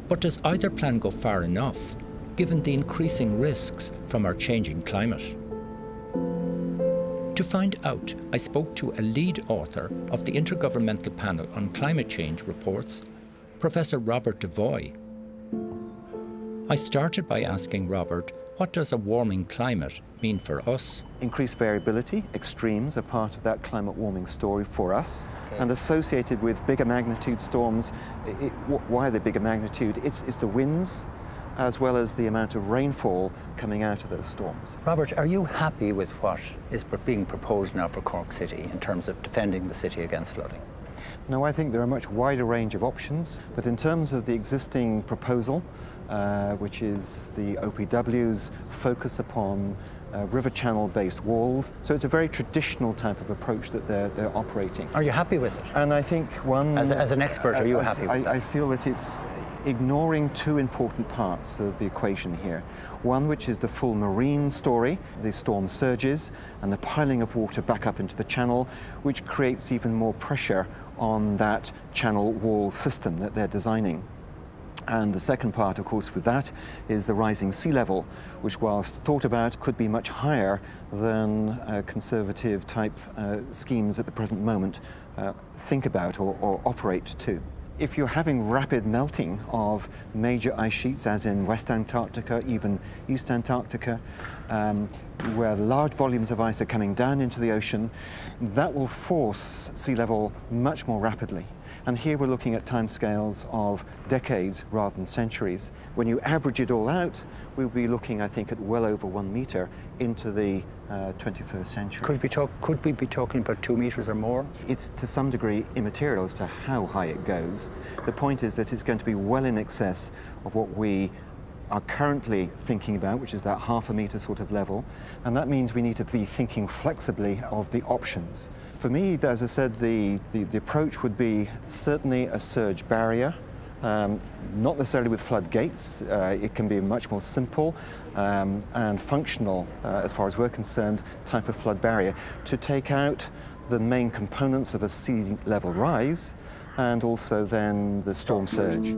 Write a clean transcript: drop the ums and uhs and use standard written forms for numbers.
But does either plan go far enough, given the increasing risks from our changing climate? To find out, I spoke to a lead author of the Intergovernmental Panel on Climate Change reports, Professor Robert Devoy. I started by asking Robert, what does a warming climate mean for us? Increased variability, extremes, are part of that climate warming story for us. Okay. And associated with bigger magnitude storms, why are they bigger magnitude? It's the winds, as well as the amount of rainfall coming out of those storms. Robert, are you happy with what is being proposed now for Cork City in terms of defending the city against flooding? No, I think there are a much wider range of options, but in terms of the existing proposal, which is the OPW's focus upon river channel-based walls. So it's a very traditional type of approach that they're operating. Are you happy with it? And I think one... As an expert, are you happy with that? I feel that it's ignoring two important parts of the equation here. One, which is the full marine story, the storm surges and the piling of water back up into the channel, which creates even more pressure on that channel wall system that they're designing. And the second part, of course, with that is the rising sea level, which, whilst thought about, could be much higher than conservative type schemes at the present moment think about or operate to. If you're having rapid melting of major ice sheets, as in West Antarctica, even East Antarctica, where large volumes of ice are coming down into the ocean, that will force sea level much more rapidly. And here we're looking at timescales of decades rather than centuries. When you average it all out, we'll be looking, I think, at well over 1 meter into the 21st century. Could we be talking about 2 meters or more? It's to some degree immaterial as to how high it goes. The point is that it's going to be well in excess of what we are currently thinking about, which is that ½ meter sort of level. And that means we need to be thinking flexibly of the options. For me, as I said, the approach would be certainly a surge barrier, not necessarily with floodgates. It can be much more simple and functional, as far as we're concerned, type of flood barrier to take out the main components of a sea level rise and also then the storm surge.